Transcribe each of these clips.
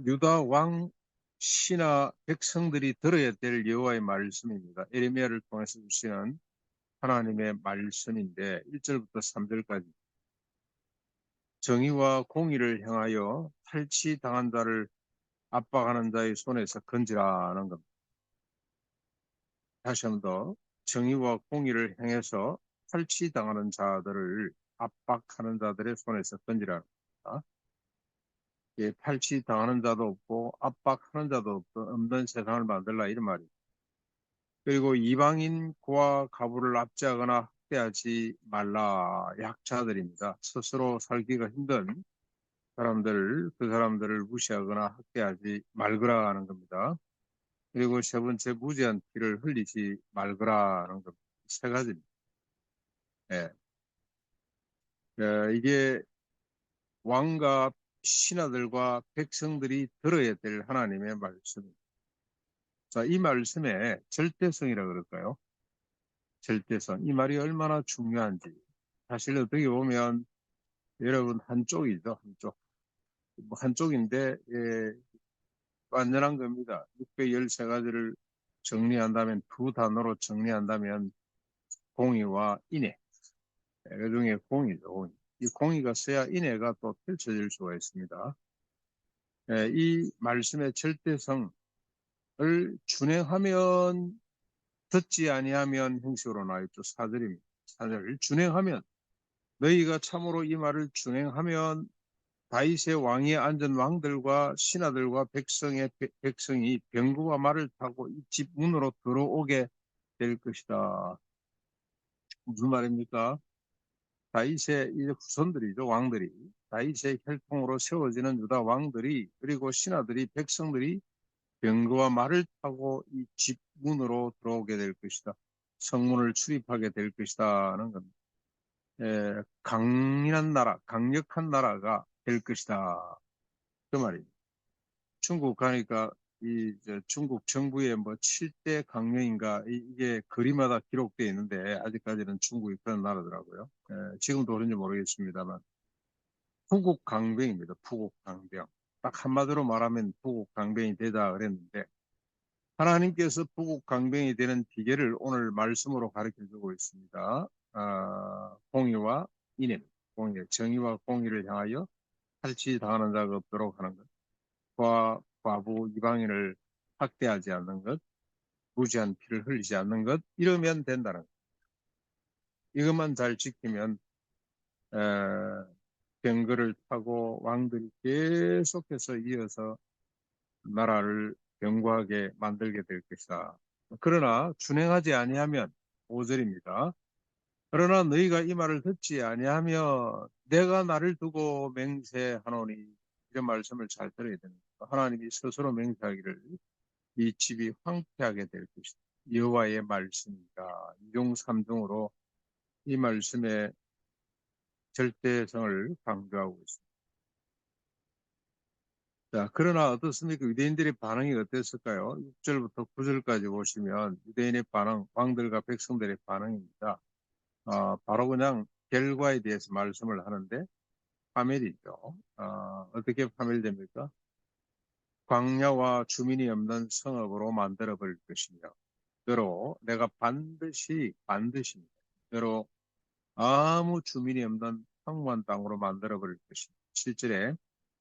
유다 왕 신하 백성들이 들어야 될 여호와의 말씀입니다. 에레미야를 통해서 주시는 하나님의 말씀인데 1절부터 3절까지 정의와 공의를 향하여 탈취당한 자를 압박하는 자의 손에서 건지라는 겁니다. 다시 한 번 더 정의와 공의를 향해서 탈취당하는 자들을 압박하는 자들의 손에서 건지라는 겁니다. 예, 탈취당하는 자도 없고 압박하는 자도 없는 세상을 만들라 이런 말이에요. 그리고 이방인과 가부를 압제하거나 학대하지 말라. 약자들입니다. 스스로 살기가 힘든 그 사람들을 무시하거나 학대하지 말거라 하는 겁니다. 그리고 세 번째, 무지한 피를 흘리지 말거라 하는 겁니다. 세 가지입니다. 예. 이게 왕과 신하들과 백성들이 들어야 될 하나님의 말씀입니다. 자, 이 말씀의 절대성이라 그럴까요? 절대성. 이 말이 얼마나 중요한지. 사실 어떻게 보면 여러분 한쪽이죠. 한쪽. 뭐 한쪽인데 완전한 겁니다. 613가지를 정리한다면 두 단어로 정리한다면 공의와 인애. 그 중에 공의죠. 공의. 이 공의가 써야 인애가 또 펼쳐질 수가 있습니다. 이 말씀의 절대성을 준행하면 듣지 아니하면 형식으로 나와 있죠. 4절입니다. 4절. 준행하면 너희가 참으로 이 말을 준행하면 다윗의 왕위에 앉은 왕들과 신하들과 백성이 병거와 말을 타고 이 집 문으로 들어오게 될 것이다. 무슨 말입니까? 다윗의 이제 후손들이죠. 왕들이. 다윗의 혈통으로 세워지는 유다 왕들이 그리고 신하들이 백성들이 병거와 말을 타고 이 집 문으로 들어오게 될 것이다. 성문을 출입하게 될 것이다 하는 겁니다. 강인한 나라, 강력한 나라가 될 것이다. 그 말입니다. 중국 가니까 중국 정부의 뭐 7대 강령인가 이게 거리마다 기록되어 있는데 아직까지는 중국이 그런 나라더라고요. 지금도 그런지 모르겠습니다만 부국 강병입니다. 부국 강병. 딱 한마디로 말하면 부국 강병이 되자 그랬는데 하나님께서 부국 강병이 되는 비결을 오늘 말씀으로 가르쳐 주고 있습니다. 공의와 인애, 정의와 공의를 향하여 탈취당하는 자가 없도록 하는 것, 과부 이방인을 학대하지 않는 것, 무지한 피를 흘리지 않는 것, 이러면 된다는 것. 이것만 잘 지키면 병거를 타고 왕들이 계속해서 이어서 나라를 견고하게 만들게 될 것이다. 그러나 준행하지 아니하면 5절입니다. 그러나 너희가 이 말을 듣지 아니하면 내가 나를 두고 맹세하노니 이런 말씀을 잘 들어야 됩니다. 하나님이 스스로 맹세하기를 이 집이 황폐하게 될 것이다. 여호와의 말씀이다. 2중 3중으로 이 말씀의 절대성을 강조하고 있습니다. 자, 그러나 어떻습니까? 유대인들의 반응이 어땠을까요? 6절부터 9절까지 보시면 유대인의 반응, 왕들과 백성들의 반응입니다. 바로 그냥 결과에 대해서 말씀을 하는데 파멸이죠. 어떻게 파멸됩니까? 광야와 주민이 없는 성읍으로 만들어 버릴 것이며 너로 내가 반드시 너로 아무 주민이 없는 평범한 땅으로 만들어 버릴 것이며 7절에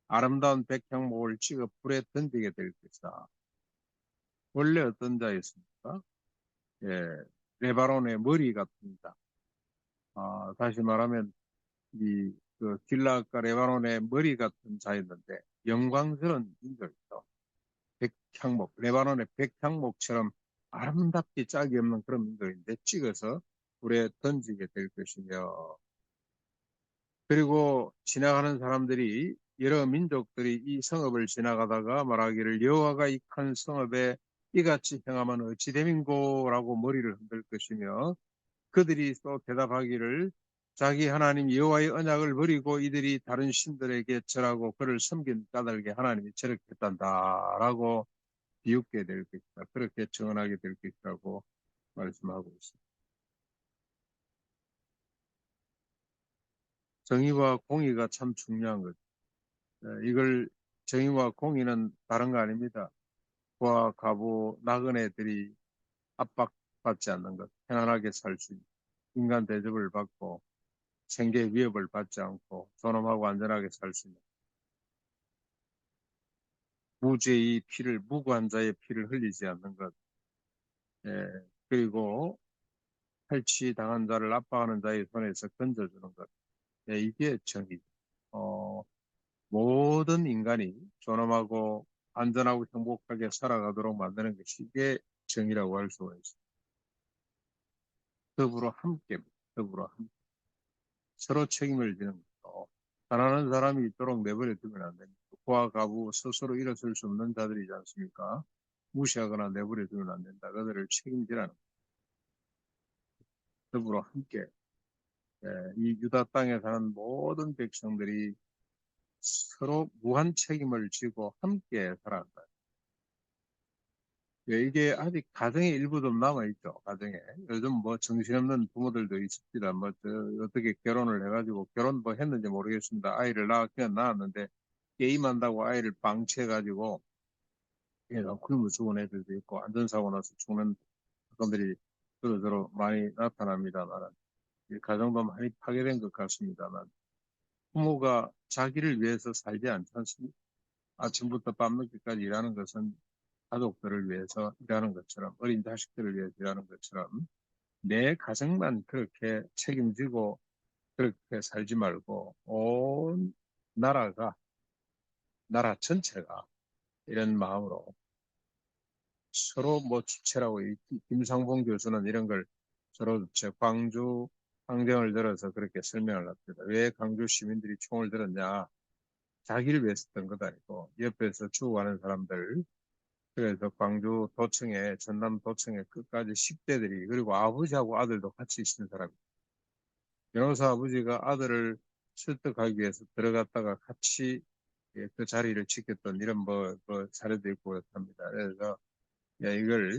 아름다운 백향목을 찍어 불에 던지게 될 것이다. 원래 어떤 자였습니까? 예, 레바논의 머리 같습니다. 다시 말하면 그 길라과 레바논의 머리 같은 자였는데 영광스러운 인물이죠. 백향목, 레바논의 백향목처럼 아름답게 짝이 없는 그런 인물인데 찍어서 불에 던지게 될 것이며 그리고 지나가는 사람들이 여러 민족들이 이 성읍을 지나가다가 말하기를 여호와가 이 큰 성읍에 이같이 행하면 어찌 됨인고라고 머리를 흔들 것이며 그들이 또 대답하기를 자기 하나님 여호와의 언약을 버리고 이들이 다른 신들에게 절하고 그를 섬긴 까닭에 하나님이 저렇게 했단다라고 비웃게 될 것이다. 그렇게 증언하게 될 것이라고 말씀하고 있습니다. 정의와 공의가 참 중요한 거죠. 이걸 정의와 공의는 다른 거 아닙니다. 부하, 가부, 나그네들이 압박받지 않는 것, 편안하게 살 수 있는 인간 대접을 받고 생계 위협을 받지 않고 존엄하고 안전하게 살 수 있는 무죄의 피를 무고한 자의 피를 흘리지 않는 것, 예, 그리고 탈취당한 자를 압박하는 자의 손에서 건져주는 것, 예, 이게 정의. 어, 모든 인간이 존엄하고 안전하고 행복하게 살아가도록 만드는 것이 이게 정의라고 할 수가 있습니다. 더불어 함께, 더불어 함께. 서로 책임을 지는 것도 가난한 사람이 있도록 내버려 두면 안 됩니다. 부하 가부 스스로 일어설 수 없는 자들이지 않습니까? 무시하거나 내버려 두면 안 된다. 그들을 책임지라는 더불어 함께 이 유다 땅에 사는 모든 백성들이 서로 무한 책임을 지고 함께 살아간다. 이게 아직 가정의 일부도 남아있죠. 가정에. 요즘 뭐 정신없는 부모들도 있습니다. 뭐 어떻게 결혼을 해가지고 결혼 뭐 했는지 모르겠습니다. 아이를 그냥 낳았는데 게임한다고 아이를 방치해가지고 굶어 죽은 애들도 있고 안전사고 나서 죽는 사건들이 서로서로 많이 나타납니다만 가정도 많이 파괴된 것 같습니다만 부모가 자기를 위해서 살지 않지 않습니까? 아침부터 밤늦게까지 일하는 것은 가족들을 위해서 일하는 것처럼 어린 자식들을 위해서 일하는 것처럼 내 가정만 그렇게 책임지고 그렇게 살지 말고 온 나라 전체가 이런 마음으로 서로 뭐 주체라고 김상봉 교수는 이런 걸 서로 주체 광주 항쟁을 들어서 그렇게 설명을 합니다. 왜 광주 시민들이 총을 들었냐? 자기를 위해서 던 것 아니고 옆에서 죽어가는 사람들 그래서 광주 도청에 전남 도청에 끝까지 10대들이 그리고 아버지하고 아들도 같이 있는 사람이 변호사 아버지가 아들을 설득하기 위해서 들어갔다가 같이 그 자리를 지켰던 이런 뭐 사례도 있고 그렇답니다. 그래서 이걸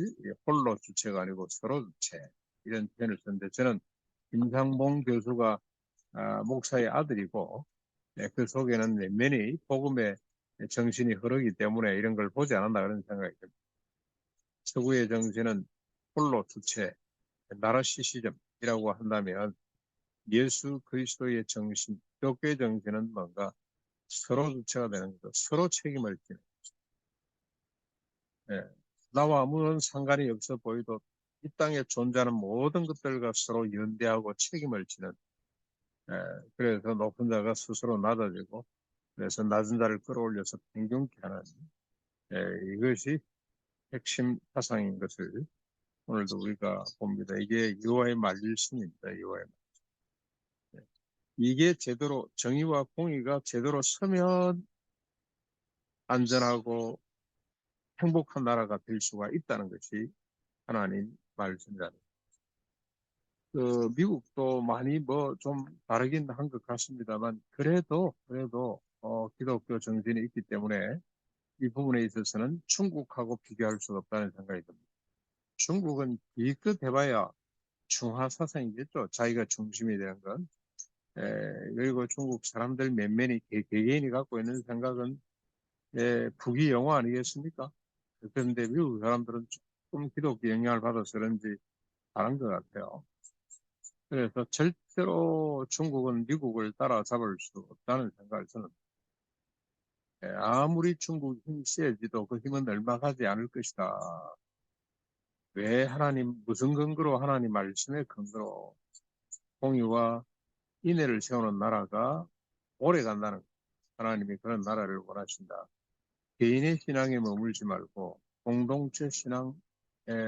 홀로 주체가 아니고 서로 주체 이런 표현을 썼는데 저는 김상봉 교수가 목사의 아들이고 그 속에는 면면이 복음의 정신이 흐르기 때문에 이런 걸 보지 않았나 그런 생각이 듭니다. 서구의 정신은 홀로 주체, 나르시시즘이라고 한다면 예수 그리스도의 정신, 교회의 정신은 뭔가 서로 주체가 되는 것, 서로 책임을 지는 예. 나와 아무런 상관이 없어 보이도 이 땅에 존재하는 모든 것들과 서로 연대하고 책임을 지는 예. 그래서 높은 자가 스스로 낮아지고 그래서 낮은 자를 끌어올려서 평균케 하는 이것이 핵심 사상인 것을 오늘도 우리가 봅니다. 이게 여호와의 말씀입니다. 여호와의 말. 이게 제대로 정의와 공의가 제대로 서면 안전하고 행복한 나라가 될 수가 있다는 것이 하나님 말씀이다. 미국도 많이 뭐 좀 다르긴 한 것 같습니다만 그래도 기독교 정신이 있기 때문에 이 부분에 있어서는 중국하고 비교할 수가 없다는 생각이 듭니다. 중국은 기껏 해봐야 중화 사상이겠죠. 자기가 중심이 되는 건. 그리고 중국 사람들 몇몇이 개개인이 갖고 있는 생각은 북이 영어 아니겠습니까? 그런데 미국 사람들은 조금 기독교 영향을 받아서 그런지 다른 것 같아요. 그래서 절대로 중국은 미국을 따라잡을 수 없다는 생각을 저는 아무리 중국이 힘이 세지도 그 힘은 얼마가지 않을 것이다. 왜 무슨 근거로 하나님 말씀의 근거로 공의와 인애를 세우는 나라가 오래 간다는 하나님이 그런 나라를 원하신다. 개인의 신앙에 머물지 말고 공동체 신앙,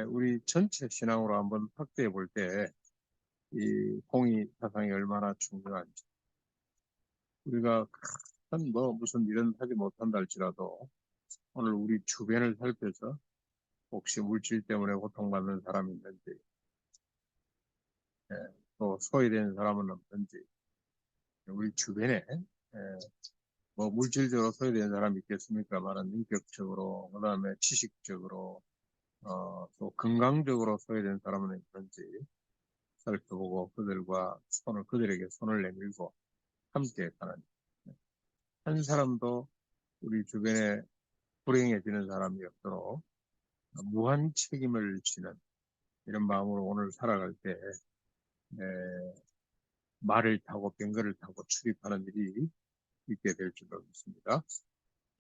우리 전체 신앙으로 한번 확대해 볼 때 이 공의 사상이 얼마나 중요한지 우리가 큰 무슨 일은 하지 못한다 할지라도 오늘 우리 주변을 살펴서 혹시 물질 때문에 고통받는 사람이 있는지 예, 또 소외되는 사람은 없는지 우리 주변에 뭐 물질적으로 소외되는 사람이 있겠습니까만은 인격적으로 그다음에 지식적으로 또 건강적으로 소외된 사람은 있는지 살펴보고 그들에게 손을 내밀고 함께 가는 한 사람도 우리 주변에 불행해지는 사람이 없도록 무한 책임을 지는 이런 마음으로 오늘 살아갈 때 말을 타고 병거를 타고 출입하는 일이 있게 될 줄로 믿습니다.